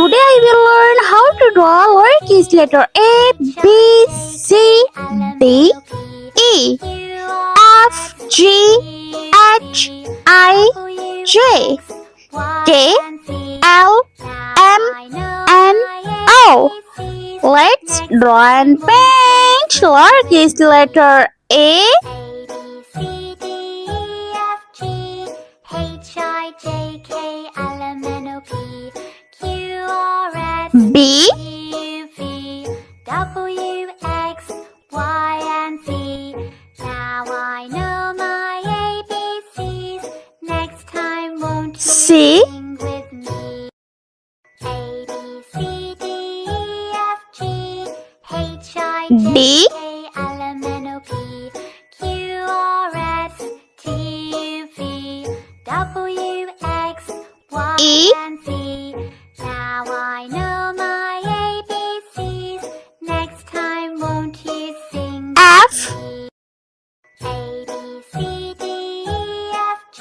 Today I will learn how to draw lowercase letter A, B, C, D, E, F, G, H, I, J, K, L, M, N, O. Let's draw and paint lowercase letter A, B, W, X, Y, and Z. Now I know my ABCs. Next time, won't you C, sing with me? A, B, C, D, E, F, G, H, I, D, J, K, L, M, N, O, P, Q, R, S, T, U, V, W, X, Y, E, and Z. Now I know my ABCs. Next time, won't you sing F, with me? A, B, C, D, E, F, G,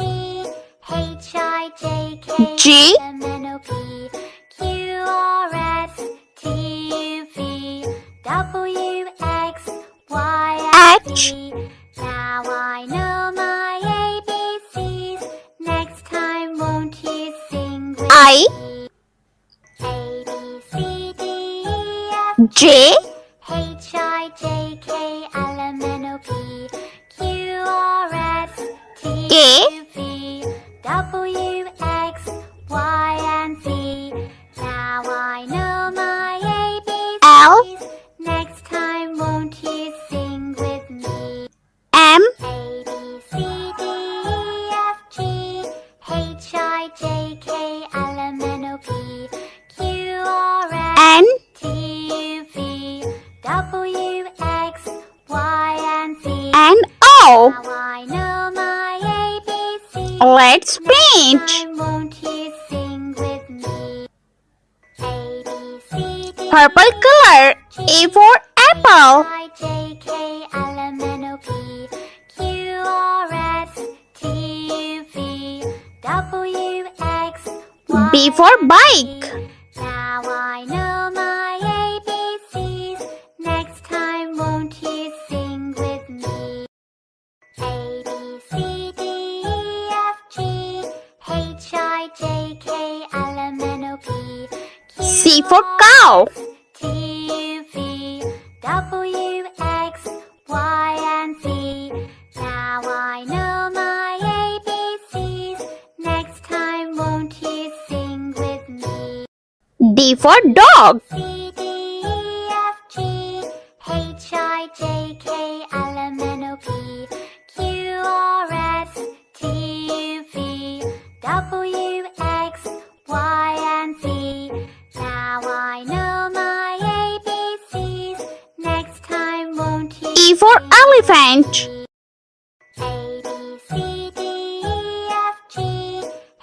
H, I, J, K, G, L, M, N, O, P, Q, R, S, T, U, V, W, X, Y, and H, Z. Now I know my ABCs. Next time, won't you sing with I, me? A, B, C, D, E, F, J, H, I, J, K, L, M, N, O, P, Q, R, S, T, K, U, V, W, X, Y, and Z. Now I know my L, ABCs. Next time, won't you sing with me? M, A, B, C, D, E, F, G, H, I, J, K, L, M, N, O, P, Q, R, S, N, T, U, V, W, X, Y, and Z. and O. Now I know my ABCs. Let's paint. Time, won't you sing with me? A, B, C, D, Purple color. A for apple. I, J, K, L, M, N, O, P, Q, R, S, T, U, V, W, X, Y, B for bike. Now I know my ABCs. Next time, won't you sing with me? A, B, C, D, E, F, G, H, I, J, K, L, M, N, O, P, Q, C for cow. T, U, V, W, X, Y, and Z. Now I know my ABCs. Next time, won't you sing with me? D for dog. C, D, E, F, G, H, I, J, K, L, M, N, O, P, Q, R, S, T, U, V, W, X, Y, and Z. Now I know my ABCs. Next time, won't you E for sing elephant. with me? A, B, C, D, E, F, G,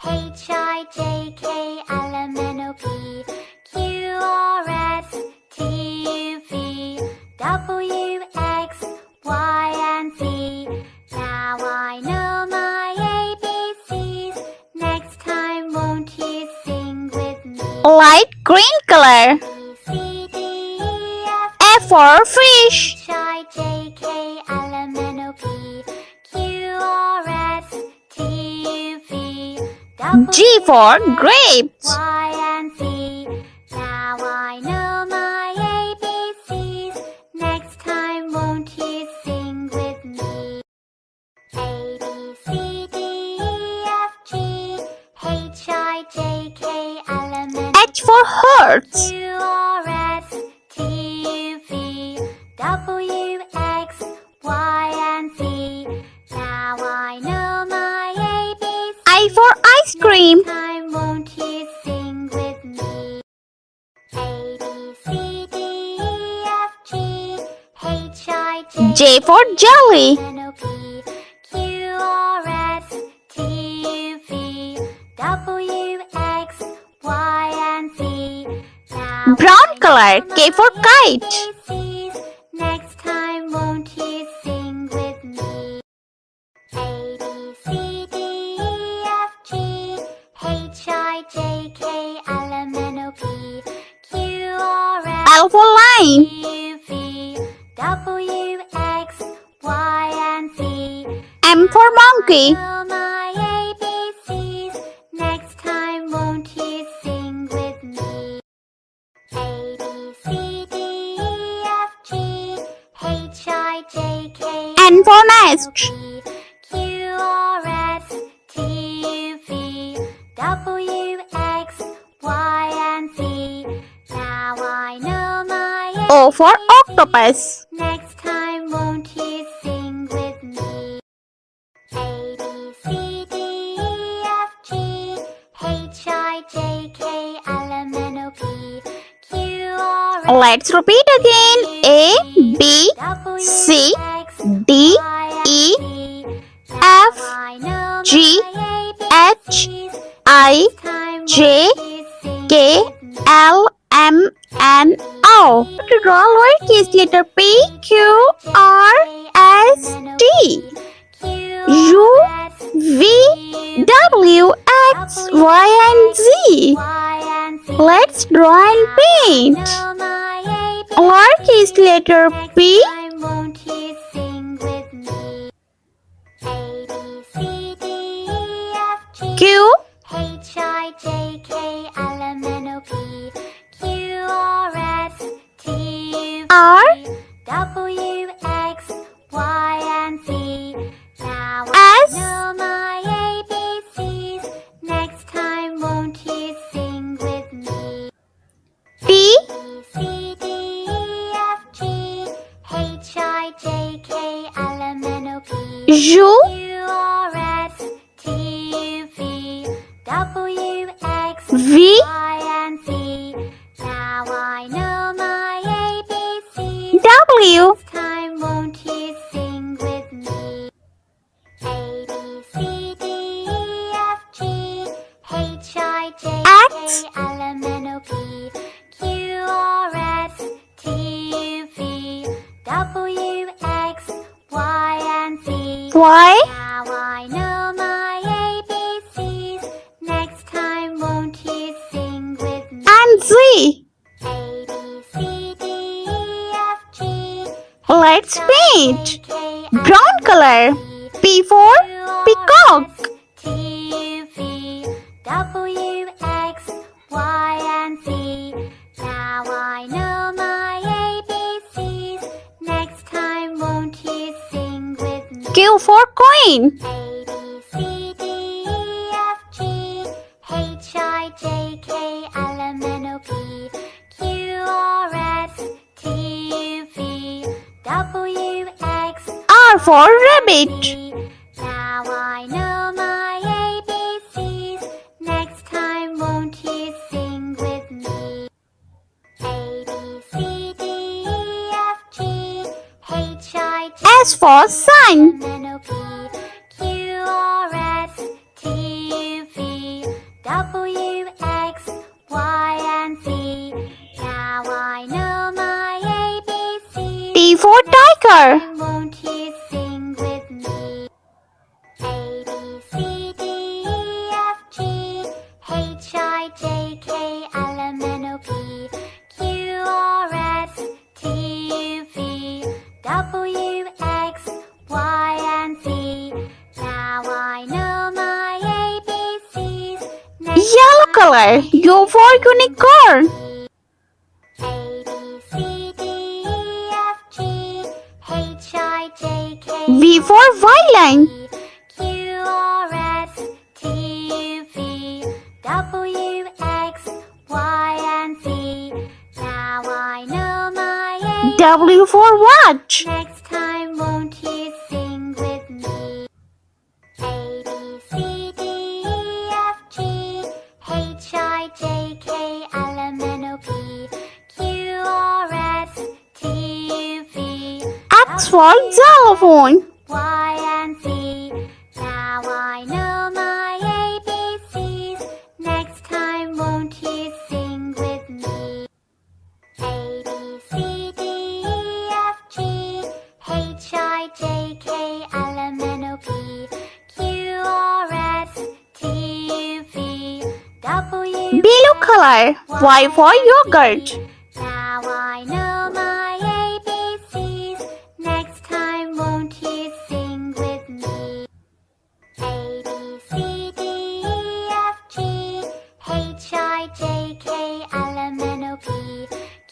H, I, J, K, L, M, N, O, P, Q, R, S, T, U, V, W, X, Y, and Z. Now I know my ABCs. Next time, won't you sing with me? Light green color. B, C, D, E, F, F for fish. H, I, J, K, L, M, N, O, P, Q, R, S, T, U, V, W, G for grapes. Y, and Z. Now I know my ABCs. Next time, won't you sing with me? A, B, C, D, E, F, G, H, I, J, K, L, M, N, H for horse. Q, R, S, T, U, V, W, X, Y, and Z. Now I know my ABCs. I for ice cream. Time, won't you sing with me? A, B, C, D, E, F, G, H, I, J, J for jelly. N, O, P, Q, R, S, T, U, V, W, X, Y, and Z. Now Brown color. K for kite. ABCs. Next time, won't you sing with me? A, B, C, D, E, F, G, H, I, J, K, L, M, N, O, P, L for line. U, V, W, X, Y, and Z. M for monkey. Know my ABCs. Next time, won't you sing with me? A, B, C, D, E, F, G, H, I, J, K, N for nest. Q, R, S, T, U, V, W, X, Y, and Z. Now I know my O for octopus. Next time, won't you sing with me? A, B, C, D, E, F, G, H, I, J, K, L, M, N, O, P, Q, R, S, Let's repeat again. A, B, W, C, X, D, Y, and E, Z. F, I know G, my H, ABCs. I, Time, J, won't you sing K, with me? L, M, N, O. To draw lowercase letter P, Q, R, S, T, U, V, W, X, Y, and Z. Let's draw and paint. Lowercase letter P, Won't you sing with me? A, B, C, D, E, F, G, Q, H, I, J, K, L, M, N, O, P, Q, R, S, T, U, R, V, W, X, Y, and Z. Now S, I know my ABCs. Next time, won't you sing with me? T, B, C, D, E, F, G, H, I, J, K, L, M, N, O, P, U, Q, R, S, T, U, V, W, X, V, Y, and Z. Now I know my ABCs. W, Next time, won't you sing with me? A, B, C, D, E, F, G, H, I, J, X, K, L, M, N, O, P, Q, R, S, T, U, V, W, X, Y, and Z. Y, Now I know my ABCs. Next time, won't you sing with me? and Z. A, B, C, D, E, F, G, Let's H, paint. I, J, K, L, Brown color. P for peacock. T, U, V, W, X, Y, and Z. Now I know my ABCs. Next time, won't you sing with me? Q for queen. A, B, C, D, E, F, G, H, I, J, K, L, M, N, O, P, Q, R, S, T, U, V, W, X, R for rabbit. Z. Now I know my ABCs. Next time, won't you sing with me? A, B, C, D, E, F, G, H, I, J, S for sun. L, M, N, O, P, Q, R, S, T, U, V, W, X, Y, and Z. Now I know my ABCs. T for tiger. Won't you sing with me? A, B, C, D, E, F, G, H, I, J, K, L, M, N, O, P, Q, R, S, T, U, V, W, X, Y, and Z. Now I know my ABCs. Next Yellow color. U for unicorn. A, B, C, D, E, F, G, H, I, J, K, V for violin. Q, R, S, T, U, V, W, X, Y, and Z. Now I know my W for watch. Next time, won't you sing with me? A, B, C, D, E, F, G, H, I, J, K, L, M, N, O, P, Q, R, S, T, U, V, X for xylophone. Y, and Z. Now I know my ABCs. Next time, won't you sing with me? A, B, C, D, E, F, G, H, I, J, K, L, M, N, O, P, Q, R, S, T, U, V, W, Blue color. Y for yogurt. Now I H-I-J-K, L-M-N-O-P,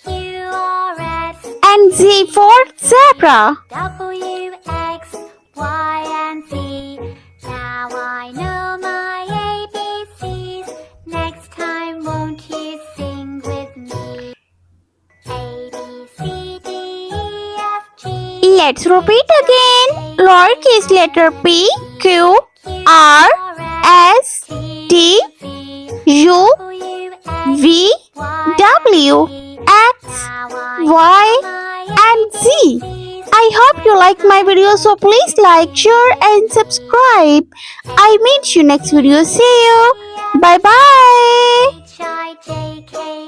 Q-R-S, And Z for zebra. W, X, Y, and Z. Now I know my ABCs. Next time, won't you sing with me? A, B, C, D, E, F, G. Let's repeat again. Lowercase letter P, Q, R, S, T, U, V, W, X, Y, and Z. I hope you like my video, so please like, share and subscribe. I meet you next video. See you. Bye bye. H-I-J-K